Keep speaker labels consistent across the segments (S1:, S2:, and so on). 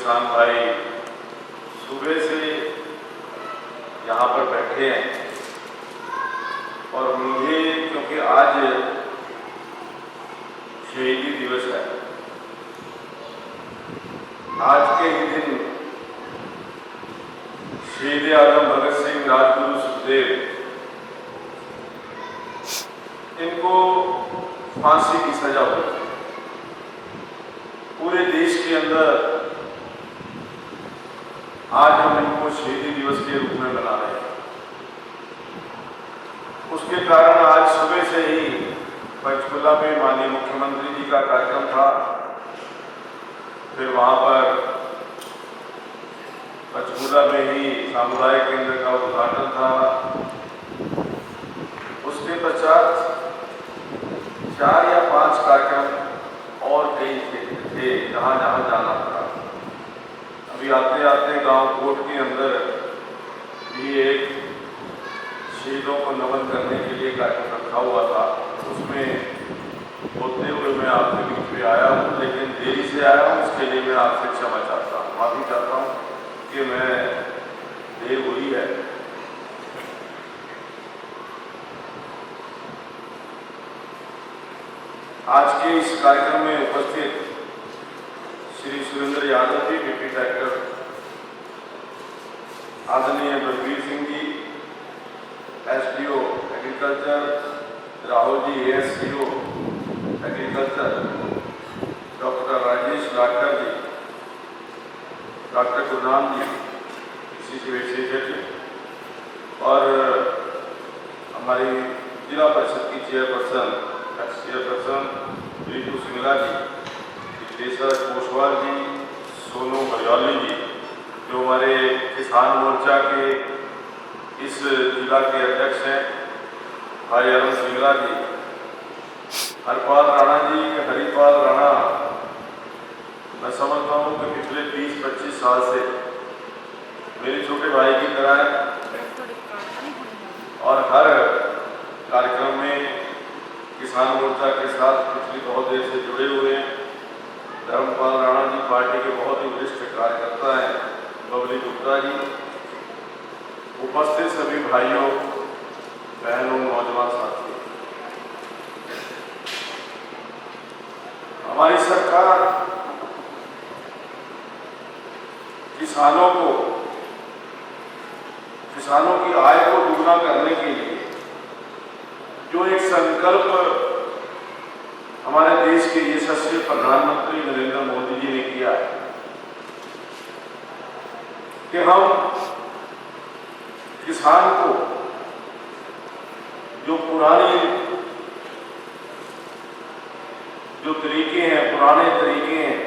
S1: किसान भाई सुबह से यहाँ पर बैठे हैं और मुझे, क्योंकि आज शहीदी दिवस है, आज के ही दिन शहीद आजम भगत सिंह, राजगुरु सुखदेव, इनको फांसी की सजा हुई। पूरे देश के अंदर आज हम इनको शहीदी दिवस के रूप में मना रहे हैं। उसके कारण आज सुबह से ही पंचकुला में माननीय मुख्यमंत्री जी का कार्यक्रम था, फिर वहां पर पंचकुला में ही सामुदायिक केंद्र का उद्घाटन था। उसके पश्चात 4 या 5 कार्यक्रम और कई थे जहां जहां जाना था। अभी आते आते गांव कोट के अंदर भी एक शहीदों को नमन करने के लिए कार्यक्रम रखा हुआ था। उसमें होते हुए मैं आपके बीच में आया हूँ, लेकिन देरी से आया हूँ, इसके लिए मैं आपसे क्षमा चाहता हूँ, माफी चाहता हूँ कि मैं देर हुई है। आज के इस कार्यक्रम में उपस्थित श्री सुरेंद्र यादव जी, डिप्टी डायरेक्टर, आदरणीय Balbir Singh ji, SDO agriculture, Rahul ji ASCO agriculture, doctor Rajesh Lathar ji, doctor Gurnam ji, कृषि विशेषज्ञ, और हमारी जिला परिषद की chairperson, ex chairperson Ritu Singla ji, Kesar Koshwal ji, Sonu Bariyali ji, जो हमारे किसान मोर्चा के इस जिला के अध्यक्ष हैं, भाई अरुण सिंगला जी, हरपाल राणा जी, हरिपाल राणा, मैं समझता हूँ कि पिछले 20-25 साल से मेरे छोटे भाई की तरह है और हर कार्यक्रम में किसान मोर्चा के साथ पिछली बहुत देर से जुड़े हुए हैं। धर्मपाल राणा जी पार्टी के बहुत ही वरिष्ठ कार्यकर्ता हैं, बबली गुप्ता जी, उपस्थित सभी भाइयों बहनों, नौजवान साथियों, हमारी सरकार किसानों की आय को दुगना करने के लिए जो एक संकल्प हमारे देश के यशस्वी प्रधानमंत्री नरेंद्र मोदी जी ने किया है कि हम किसान को जो पुराने तरीके हैं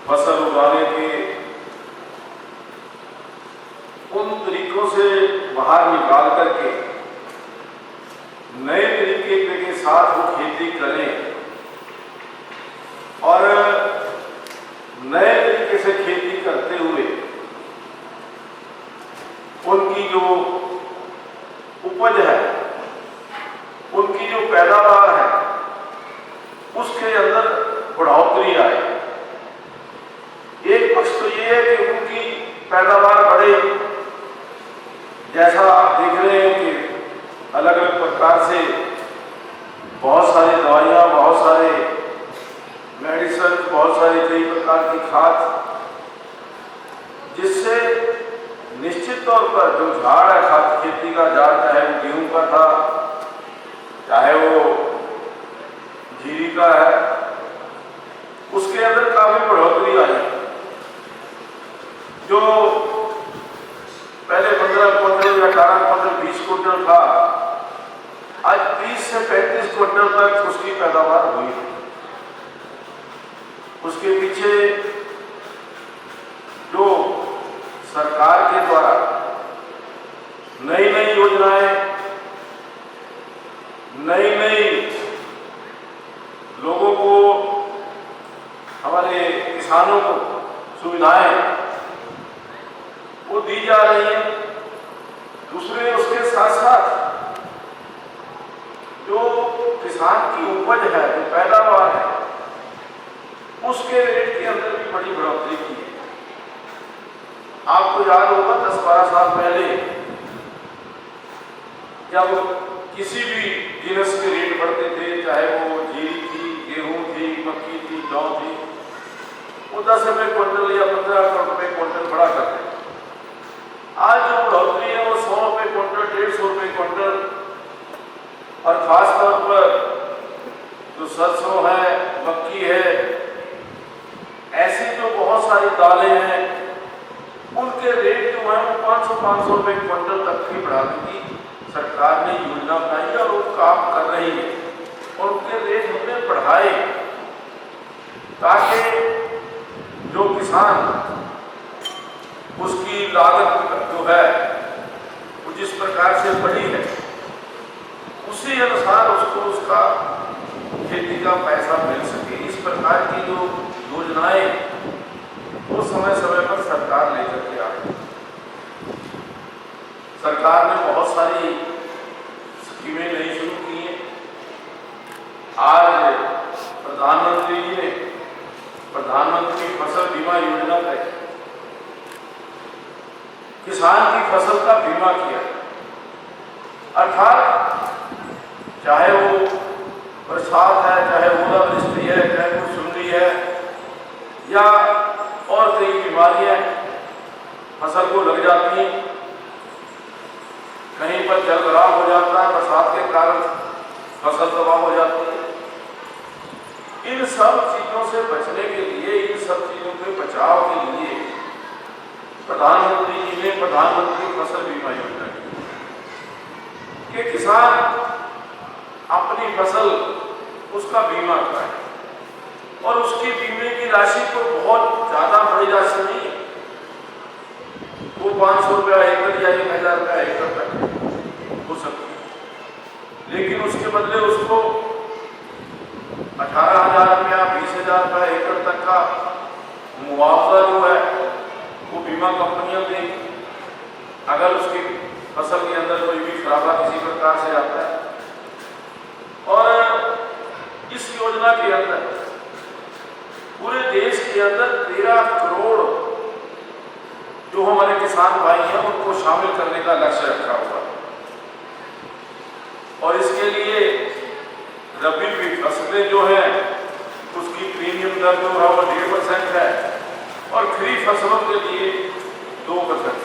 S1: फसल उगाने के, उन तरीकों से बाहर निकाल करके नए तरीके के साथ वो खेती करें और नए तरीके से खेती करते हुए उनकी जो उपज है, उनकी जो पैदावार है, उसके अंदर बढ़ोतरी आए। एक पक्ष तो ये है कि उनकी पैदावार बढ़े, जैसा आप देख रहे हैं कि अलग अलग प्रकार से बहुत सारी दवाइयाँ, बहुत सारे मेडिसिन, बहुत सारी कई प्रकार की खाद, जिससे निश्चित तौर पर जो झाड़ है, खाद खेती का झाड़, चाहे वो गेहूं का था, चाहे वो जीरी का है, उसके अंदर काफी बढ़ोतरी आई। जो पहले 15 क्विंटल या 18 क्विंटल 20 क्विंटल था, आज 30 से 35 क्विंटल तक उसकी पैदावार हुई है। उसके पीछे जो सरकार के द्वारा नई नई योजनाएं, नई लोगों को, हमारे किसानों को सुविधाएं वो दी जा रही है। दूसरे उसके साथ साथ जो किसान की उपज है, जो पैदावार है, उसके रेट के अंदर भी बड़ी बढ़ोतरी की है। आपको याद होगा 10-12 साल पहले जब किसी भी जिनस के रेट बढ़ते थे, चाहे वो जीरी थी, गेहूं थी, मक्की थी, जौ थी, वो 10 रुपये क्विंटल या 15 रुपये क्विंटल बढ़ा करते थे। आज जो बढ़ोतरी है वो 100 रुपये क्विंटल, 150 रुपये क्विंटल, और खासतौर पर जो सरसों है, मक्की है, ऐसी जो बहुत सारी दालें हैं, उनके रेट जो है वो 500 रुपये क्विंटल तक भी बढ़ा दी। सरकार ने योजना बनाई और वो काम कर रही है और उनके रेट हमने बढ़ाए ताकि जो किसान उसकी लागत जो है वो जिस प्रकार से बढ़ी है उसी अनुसार उसको उसका खेती का पैसा मिल सके। इस प्रकार की जो योजनाएं वो समय समय पर सरकार लेकर के आ रही है। सरकार ने बहुत सारी स्कीमें नई शुरू की हैं। आज प्रधानमंत्री जी ने प्रधानमंत्री फसल बीमा योजना तय की, किसान की फसल का बीमा किया, अर्थात चाहे वो बरसात है, चाहे ओलावृष्टि है, चाहे कोई सुंडी है या और कई बीमारियां फसल को लग जाती हैं, कहीं पर जलभराव हो जाता है, बरसात के कारण फसल तबाह हो जाती है। इन सब चीजों से बचने के लिए, इन सब चीजों के बचाव के लिए प्रधानमंत्री जी ने प्रधानमंत्री फसल बीमा योजना की कि किसान अपनी फसल उसका बीमा कराए और उसकी बीमे की राशि को बहुत ज्यादा बड़ी राशि नहीं है, वो 500 रुपया एकड़ या 1000 रुपया एकड़ तक हो सकती है, लेकिन उसके बदले उसको 18,000 रुपया, 20,000 रुपया एकड़ तक का मुआवजा जो है वो बीमा कंपनियां देंगी अगर उसकी फसल के अंदर कोई भी खराबा किसी प्रकार से आता है। और इस योजना के अंदर पूरे देश के अंदर 13 करोड़ जो हमारे किसान भाई हैं उनको शामिल करने का लक्ष्य रखा हुआ है। और इसके लिए रबी की फसलें जो हैं उसकी प्रीमियम दर जो है वो 1.5% है और खरीफ फसलों के लिए 2%।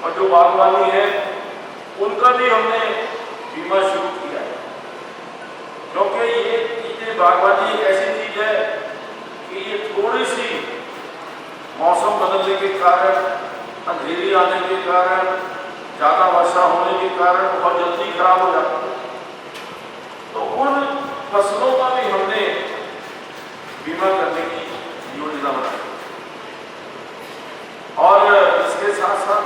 S1: और जो बागवानी है उनका भी हमने बीमा शुरू किया है, क्योंकि ये चीजें, बागवानी एक ऐसी चीज है कि ये थोड़ी सी मौसम बदलने के कारण, अंधेरी आने के कारण, ज्यादा वर्षा होने के कारण बहुत जल्दी खराब हो जाती है। तो उन फसलों का भी हमने बीमा करने की योजना बनाई। और इसके साथ साथ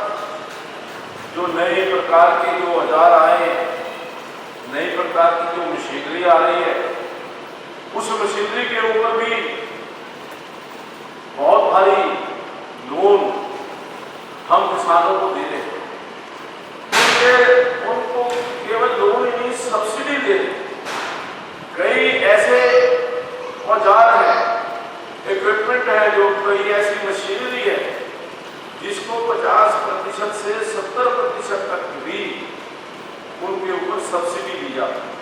S1: जो नए प्रकार के जो औजार आए, नई प्रकार की जो मशीनरी आ रही है, उस मशीनरी के ऊपर भी बहुत भारी लोन हम किसानों को दे रहे हैं। उनको केवल लोन ही नहीं, सब्सिडी दे रहे। कई ऐसे औजार हैं, इक्विपमेंट है, जो कई ऐसी मशीनरी है जिसको 50% से 70% तक भी उनके ऊपर सब्सिडी दी जाती है।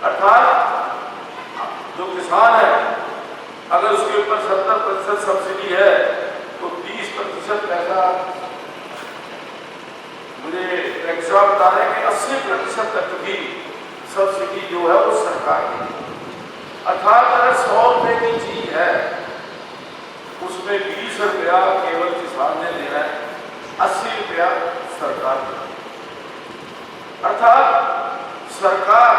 S1: अर्थात जो किसान है अगर उसके ऊपर 70% सब्सिडी है तो 30% पैसा, मुझे एक्स्ट्रा बता रहे हैं कि 80% तक भी सब्सिडी जो है वो सरकार की। अर्थात अगर 100 रुपये की चीज है उसमें 20 रुपया केवल किसान ने देना है, 80 रुपया सरकार देना। अर्थात सरकार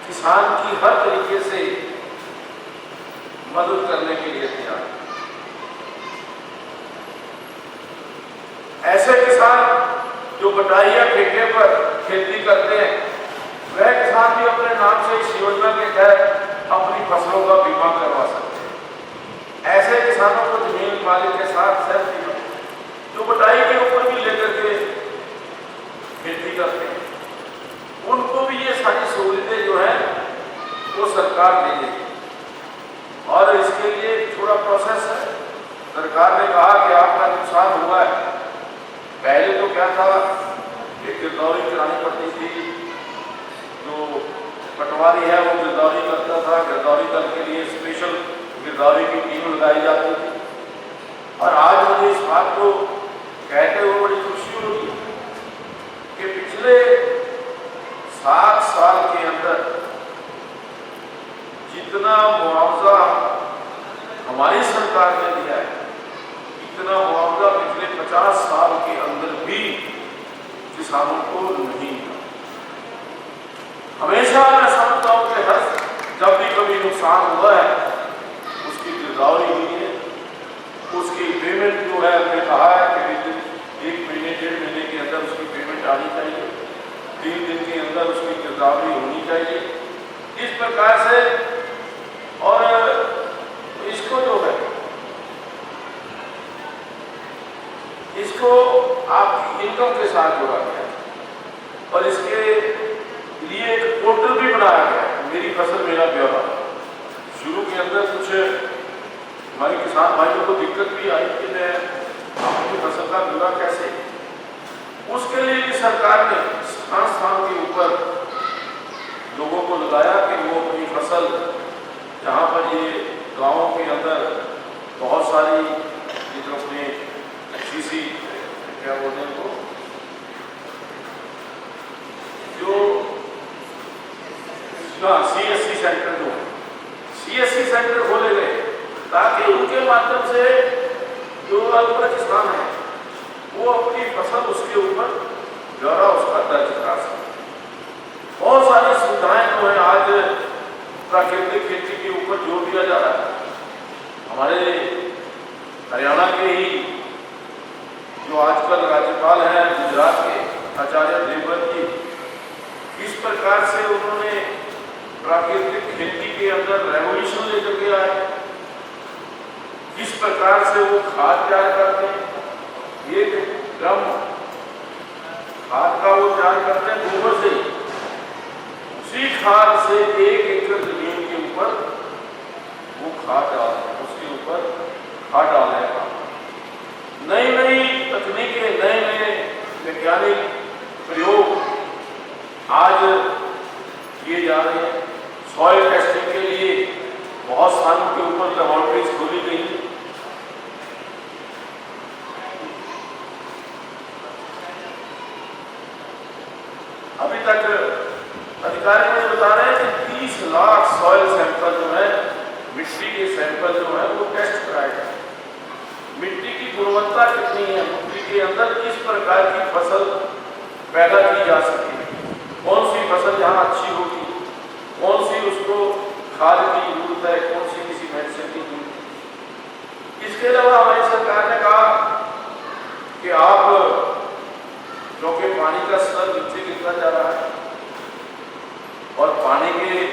S1: किसान की हर तरीके से मदद करने के लिए तैयार है। ऐसे किसान जो कटाई या ठेके पर खेती करते हैं, वह किसान भी अपने नाम से इस योजना के तहत अपनी फसलों का बीमा करवा सकते हैं। ऐसे किसानों को जमीन मालिक के साथ सेल्फ बीमा, जो कटाई के ऊपर भी लेकर के खेती करते हैं, उनको भी ये सारी सहूलियतें जो है वो सरकार दे देगी। और इसके लिए थोड़ा प्रोसेस है। सरकार ने कहा कि आपका नुकसान हुआ है। पहले तो क्या था कि गिरदौरी करानी पड़ती थी, जो पटवारी है वो गिरदौरी करता था, गिरदौरी दल के लिए स्पेशल गिरदौरी की टीम लगाई जाती थी। और आज मुझे इस बात को कहते हुए बड़ी खुशी हो रही है कि पिछले 7 साल के अंदर जितना मुआवजा हमारी सरकार ने दिया है, इतना मुआवजा पिछले 50 साल के अंदर भी किसानों को नहीं मिला। हमेशा मैं समझता हूं कि हर जब भी कभी नुकसान हुआ है उसकी गिरदावरी हुई है, उसकी पेमेंट जो है हमने कहा है कि 1 महीने 1.5 महीने के अंदर उसकी पेमेंट आनी चाहिए, 3 दिन के अंदर उसकी गिरदावरी होनी चाहिए। इस प्रकार से और इसको जो है इसको आपकी इनकम के साथ जोड़ा गया और इसके लिए एक पोर्टल भी बनाया गया है, मेरी फसल मेरा ब्यौरा। शुरू के अंदर कुछ हमारे किसान भाइयों को दिक्कत भी आई कि मैं अपनी फसल का ब्यौरा कैसे, उसके लिए भी सरकार ने स्थान के ऊपर लोगों को लगाया कि वो अपनी फसल, जहाँ पर ये गाँवों के अंदर बहुत सारी ये जो अपने सीसी क्या बोलते हैं वो जो CSC सेंटर, जो CSC सेंटर खोले गए ताकि उनके माध्यम से जो अल्प किसान है वो अपनी फसल उसके ऊपर ब्यौरा उसका दर्ज करा सके। बहुत सारी सुविधाएं जो है आज प्राकृतिक खेती के ऊपर जोर दिया जा रहा है। हमारे हरियाणा के ही जो आजकल राज्यपाल हैं गुजरात के आचार्य देवव्रत जी, किस प्रकार से उन्होंने प्राकृतिक खेती के अंदर रेवोल्यूशन लेकर के आए, किस प्रकार से वो खाद तैयार करते हैं, 1 ग्राम खाद का वो तैयार करते हैं गोबर से, उसी खाद से 1 एकड़ जमीन के ऊपर वो खाद डालते हैं, उसके ऊपर खाद डालने का नई नई तकनीकें, नए नए वैज्ञानिक प्रयोग आज किए जा रहे हैं। सॉइल टेस्टिंग के लिए बहुत स्थानों के ऊपर लेबोरेटरीज खोली गई। अभी तक अधिकारी मुझे बता रहे हैं कि 30 लाख सॉइल सैंपल जो है, मिट्टी के सैंपल जो है वो टेस्ट कराए गए। मिट्टी की गुणवत्ता कितनी है, मिट्टी के अंदर किस प्रकार की फसल पैदा की जा सकती है, कौन सी फसल यहाँ अच्छी होगी, कौन सी उसको खाद की जरूरत है, कौन सी किसी मेडिसिन की जरूरत है। इसके अलावा हमारी सरकार ने कहा कि आप, क्योंकि पानी का स्तर नीचे गिरता जा रहा है और पानी के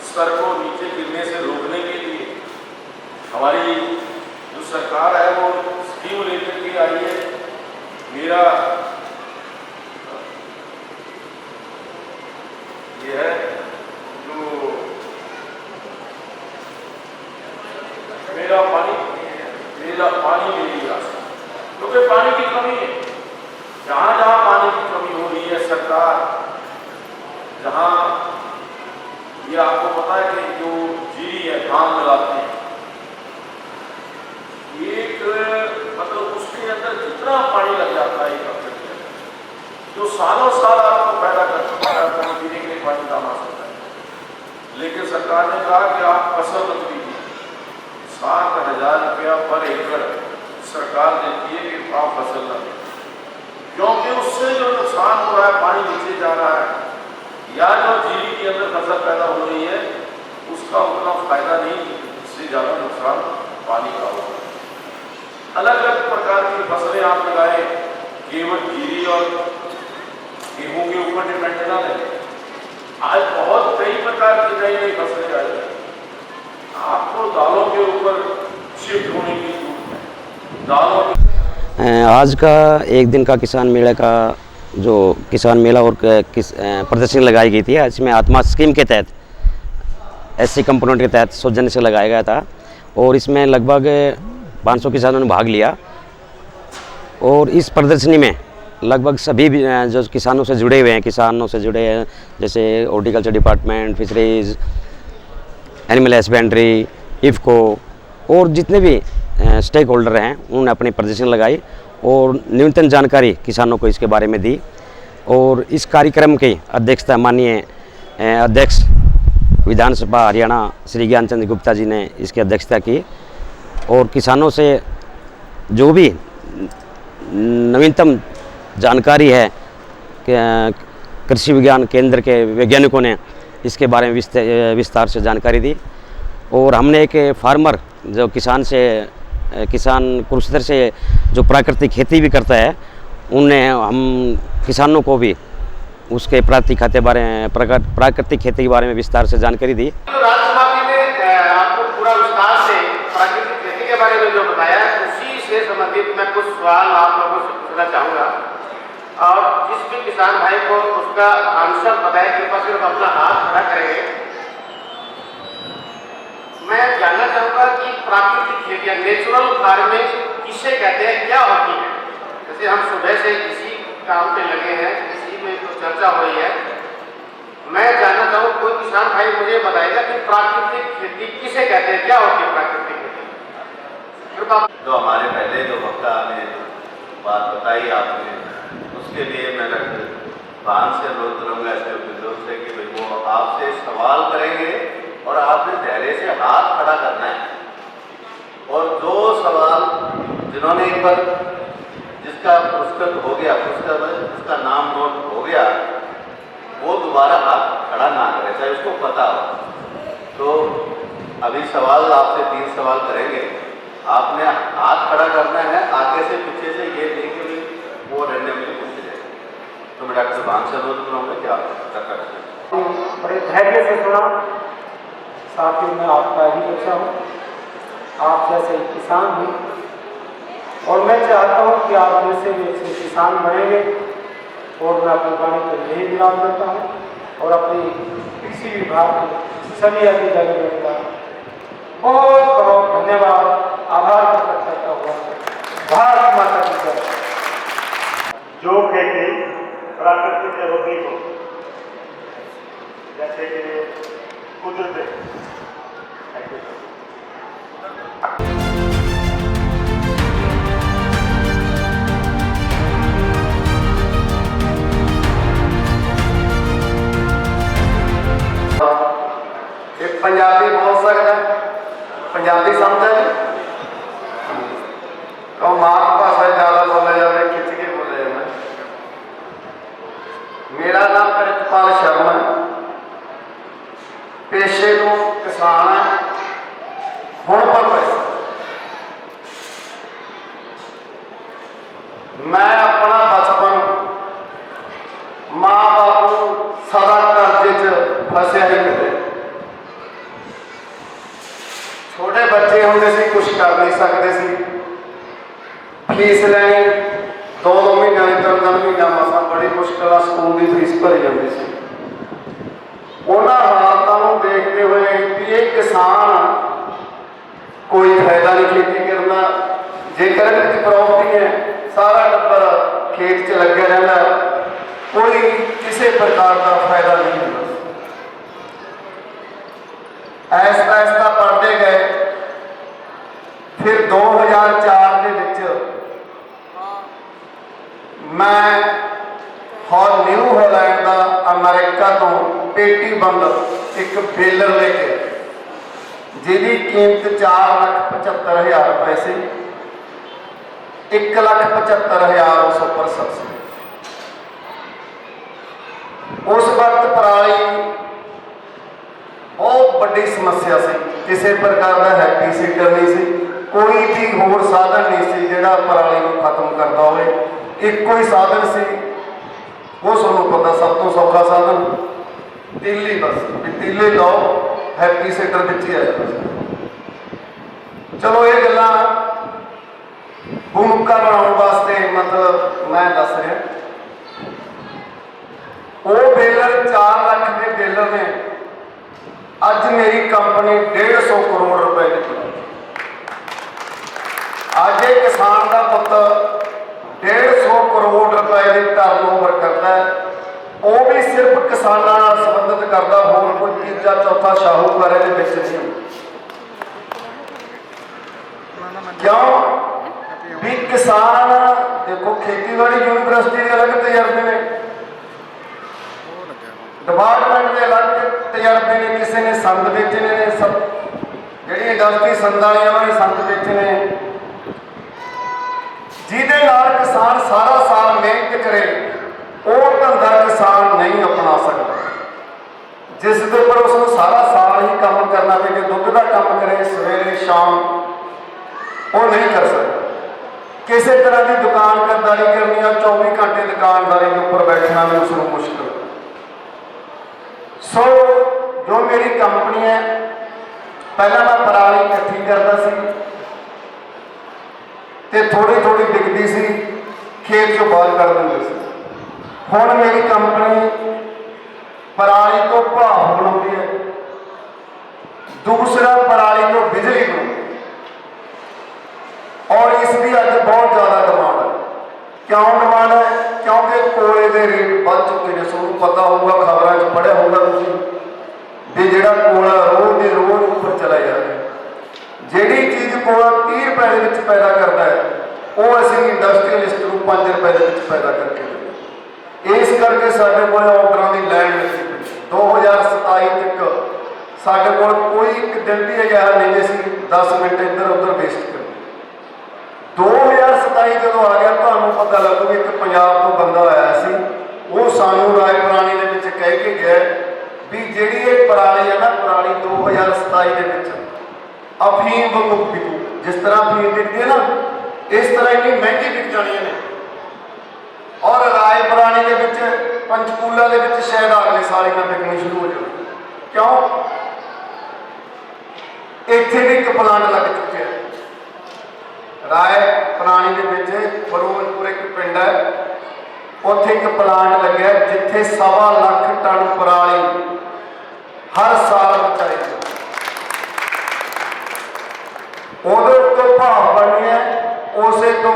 S1: स्तर को नीचे गिरने से रोकने के लिए हमारी जो सरकार है वो स्कीम लेकर के आई है। मेरा ये है जो मेरा पानी मेरी आस, क्योंकि पानी की कमी है। जहाँ जहाँ पानी की कमी हो रही है, सरकार जहाँ, ये आपको पता है कि जो जीरी है धान लगाते हैं, एक मतलब उसके अंदर जितना पानी लग जाता है एक हफ्ते के अंदर, जो सालों साल आपको पैदा करता है, पीने के लिए पानी काम आ सकता है। लेकिन सरकार ने कहा कि आप फसल मत कीजिए, 7,000 रुपया पर एकड़ सरकार देती है कि आप फसल लगाएं, क्योंकि उससे जो नुकसान हो रहा है, पानी नीचे जा रहा है, या जो जीरी के अंदर फसल पैदा हो रही है उसका उतना फायदा नहीं, इससे ज़्यादा नुकसान पानी का होगा। अलग अलग प्रकार की फसलें आप लगाएं, केवल जीरी और गेहूं के ऊपर डिपेंड ना रहें। आज बहुत कई प्रकार की नई नई फसलें आई हैं, आपको दालों के ऊपर शिफ्ट होने की जरूरत है। दालों
S2: आज का एक दिन का किसान मेला का जो किसान मेला और प्रदर्शनी लगाई गई थी, इसमें आत्मा स्कीम के तहत SC कंपोनेंट के तहत सौजन्य से लगाया गया था और इसमें लगभग 500 किसानों ने भाग लिया। और इस प्रदर्शनी में लगभग सभी भी जो किसानों से जुड़े हुए हैं, जैसे horticulture department, fisheries, animal husbandry, IFFCO और जितने भी स्टेक होल्डर हैं उन्होंने अपनी प्रदर्शनी लगाई और न्यूनतम जानकारी किसानों को इसके बारे में दी। और इस कार्यक्रम की अध्यक्षता माननीय अध्यक्ष विधानसभा हरियाणा श्री ज्ञानचंद गुप्ता जी ने इसकी अध्यक्षता की और किसानों से जो भी नवीनतम जानकारी है कृषि विज्ञान केंद्र के वैज्ञानिकों ने इसके बारे में विस्तार से जानकारी दी। और हमने एक फार्मर जो किसान कुरुक्षेत्र से जो प्राकृतिक खेती भी करता है, हम किसानों को भी उसके प्राकृतिक खेती के बारे में विस्तार से जानकारी दी।
S3: तो राजकुमार जी ने आपको पूरा विस्तार से प्राकृतिक खेती के बारे में जो बताया, उसी से संबंधित मैं कुछ सवाल आप लोगों से पूछना चाहूँगा और जिस भी किसान भाई को उसका आंसर बताए कृपया सिर्फ अपना हाथ खड़ा करेंगे। मैं जानना चाहूँगा कि प्राकृतिक खेती या नेचुरल फार्मिंग किसे कहते हैं, क्या होती है? जैसे हम सुबह से इसी काम पे लगे हैं, इसी में तो चर्चा हो रही है। मैं जानना चाहूँ कोई किसान भाई मुझे बताएगा कि प्राकृतिक खेती किसे कहते हैं, क्या होती है प्राकृतिक खेती?
S4: तो हमारे पहले जो वक्ता ने बात बताई आपने, उसके लिए मैं भान से अनुरोध करूँगा ऐसे उपयोग से कि भाई वो आपसे सवाल करेंगे और आपने धैर्य से हाथ खड़ा करना है और जो सवाल जिन्होंने एक बार जिसका पुरस्कृत हो गया, जिसका नाम नोट हो गया, वो दोबारा हाथ खड़ा ना करे, चाहे उसको पता हो। तो अभी सवाल आपसे 3 सवाल करेंगे, आपने हाथ खड़ा करना है, आगे से पीछे से ये नहीं कि वो रैंडमली पूछ जाए। तो मैं डॉक्टर भान से अनुरोध करूँगा कि आप
S3: बड़े धैर्य से सुना। साथियों में आपका ही बच्चा हूँ, आप जैसे किसान हूँ और मैं चाहता हूँ कि आप जैसे भी अच्छे किसान बनेंगे और मैं अपनी वाणी को यही विराम करता हूँ और अपनी कृषि विभाग के सभी अधिकारियों का बहुत बहुत धन्यवाद, आभार प्रकट करता हुआ भारत माता की जय।
S5: जो खेती प्राकृतिक होती हो, जैसे कि कुदरत
S3: पंजाबी बोल सकता, पंजाबी समझा जी तो मात भाषा ज़्यादा बोला जाए, खिंच के बोले जाए। मेरा नाम प्रितपाल शर्मा है, पेशे को किसान है, हुण पर पैसा। मैं अपना बचपन माँ बापू सदा कर्जे च फसिया ही किते। छोटे बच्चे होंगे सी, कुछ कर नहीं सकते सी, फीस लैनी 2-2 महीना 3-3 महीना मसा बड़ी मुश्किल स्कूल की फीस भरी जाती सी। उन्होंने हालातों को देखते हुए कि ये किसान कोई फायदा नहीं खेती करना, जेकर प्रॉपर्टी है सारा टब्बर खेत च लगे रहता, कोई किसी प्रकार का फायदा नहीं होता। ऐसा ऐसा पढ़ते गए, फिर 2004 के विच मैं न्यू हालैंड का अमेरिका तो पेटी बंद एक बेलर लेके, जिसकी कीमत 4,75,000 रुपए से 1,75,000 उस पर सब्सिडी। उस वक्त पराली बहुत बड़ी समस्या सी, किसी प्रकार का हैप्पी सीडर नहीं सी, कोई भी होर साधन नहीं सी जिहड़ा पराली को खत्म करता हो। एक ही साधन सी, वो सूँ पता सब तो सौखा साधन तीली, बस भी तीले लो हैप्पी सीडर बिच ही आ जाता। चलो ये गल्लां भूमिका बनाने वास्ते मतलब मैं दस रहा। वो बेलर 4 लाख के बेलर ने ਅੱਜ ਮੇਰੀ ਕੰਪनी 150 करोड़ रुपए की बनी। ਅੱਜ ਇਹ किसान का पुत 150 करोड़ रुपए की टर्नओवर करता है, वो भी सिर्फ किसानों नाल संबंधित करता, होर कोई तीजा चौथा शाहूकार इहदे विच नहीं। क्यों भी किसान देखो, खेतीबाड़ी यूनिवर्सिटी के अलग तजर्बे ने, डिपार्टमेंट के अलग तजर्बे ने, किसी ने संद बेचने ने, सब जी इंडस्ट्री संद वाली उन्होंने संद बेचने, जिहदे नाल किसान सारा साल मेहनत करे, वो धंधा किसान नहीं अपना सकता। जिस दे पर उसको सारा साल ही काम करना पे, कि दुध का काम करे सवेरे शाम, वो नहीं कर सकता। किसी तरह की दुकानदारी करनी है, 24 घंटे दुकानदारी के ऊपर बैठना भी उसको मुश्किल। सो जो मेरी कंपनी है, पहला मैं पराली इकट्ठी करता सी ते थोड़ी थोड़ी बिकती सी, खेत चों बाहर कर देंगे सी। हुण मेरी कंपनी पराली तो भाप बनाती है, दूसरा पराली तो बिजली बनाती है, और इसकी अज बहुत ज़्यादा डिमांड है। क्यों डिमांड है? क्योंकि कोयले के रेट बढ़ चुके हैं। सबको पता होगा, खबरों च पढ़िया होगा तुसीं भी जिहड़ा कोयला रोज़ दे रोज़ ऊपर चला जा रहा है। जिहड़ी चीज़ कोयला 30 रुपए दे विच पैदा करता है, वो असीं इंडस्ट्रीअलिस्ट नूं 5 रुपए दे विच पैदा करके दिंदे। इस करके साडे कोल ऑर्डरां दी लाइन लगी पई। 2027 तक साडे कोल कोई एक दिन भी अजिहा नहीं जे असीं 10 मिनट इधर उधर वेस्ट करें। 2027 जो आ गया, तुहानूं पता लगूगा एक पंजाब तो बंदा आया सी, वो सानूं रायपुरानी दे विच कह के गया भी जिहड़ी ये पराली है ना, पराली 2027 दे विच अफीम वांगू बिकू। जिस तरह अफीम बिकदी है ना, इस तरह इन्नी महंगी बिक जाणियां ने। और रायपुरानी दे विच, पंचकूला दे विच शायद अगले साल इन्हां बिकनी शुरू हो जाए। क्यों? इत्थे भी एक प्लांट लग चुके हैं राय पुरानी दे विच, फिरोजपुर एक पिंड है, उत्थे एक प्लांट लग्या जिथे 1.25 लाख टन पराली हर साल बचाई। उहदे उत्तों भाप बननी है, उसे तो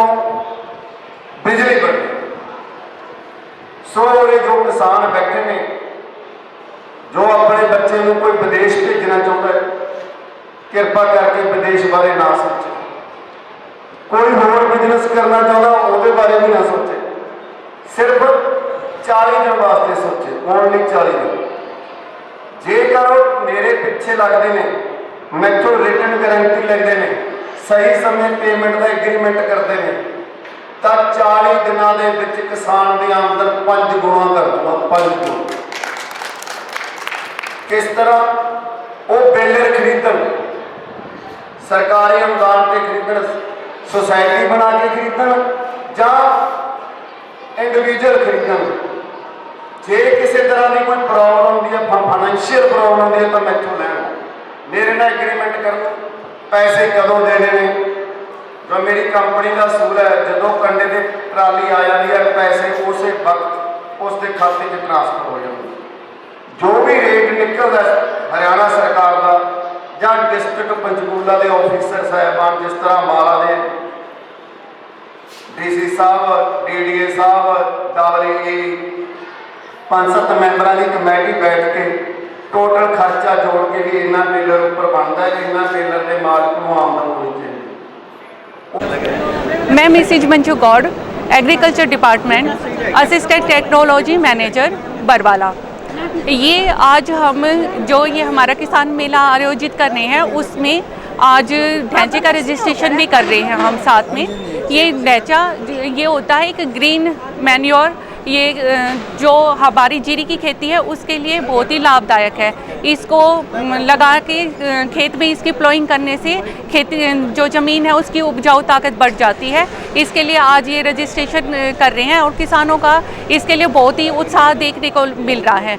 S3: बिजली बननी। सो ये जो किसान बैठे ने, जो अपने बच्चे को कोई विदेश भेजना चाहता है, कृपा करके विदेश बारे ना सोचे। कोई होर बिजनेस करना चाहता, उसके बारे भी ना सोचे। सिर्फ 40 दिन वास्ते सोचे, ओनली 40 दिन। जेकर मेरे पिछे लगते हैं, मैथों रिटन गारंटी लेते हैं, सही समय पेमेंट का एग्रीमेंट करते हैं, तो 40 दिनों के विच किसान की आमदन 5 गुणा कर दूंगा। 5 गुणा किस तरह? वो बेलर खरीदन, सरकारी अनुदान से खरीदन, सोसाइटी बना के खरीदन, या इंडिविजुअल खरीदन। जे किसी तरह की कोई प्रॉब्लम आती है, फाइनैशियल प्रॉब्लम आती है, तो मैथों लैन, मेरे नाल एग्रीमेंट कर, पैसे कदों देने ने। जो मेरी कंपनी का असूल है, जो कंडे की ट्राली आ जाती है, पैसे उस वक्त उसके खाते में ट्रांसफर हो जाते। जो भी रेट निकलता हरियाणा सरकार का या डिस्ट्रिक्ट पंचकूला के ऑफिसर साहबान, जिस तरह माला के DC साहब, DDA साहब, WE 5-7 मैंबरों की कमेटी बैठ के टोटल खर्चा जोड़ के भी इन्ना टेलर उपर बनता है, इन्ना टेलर के मालिक को आमदन होनी चाहिए।
S6: मैं Mrs Manju Gaur, agriculture department, assistant technology manager Barwala. ये आज हम जो ये हमारा किसान मेला आयोजित कर रहे हैं, उसमें आज ढांचे का रजिस्ट्रेशन भी कर रहे हैं हम साथ में। ये ढांचा ये होता है एक ग्रीन मैन्योर, ये जो हमारी जीरी की खेती है उसके लिए बहुत ही लाभदायक है। इसको लगा के खेत में इसकी प्लोइंग करने से खेती जो ज़मीन है उसकी उपजाऊ ताकत बढ़ जाती है। इसके लिए आज ये रजिस्ट्रेशन कर रहे हैं और किसानों का इसके लिए बहुत ही उत्साह देखने को मिल रहा है।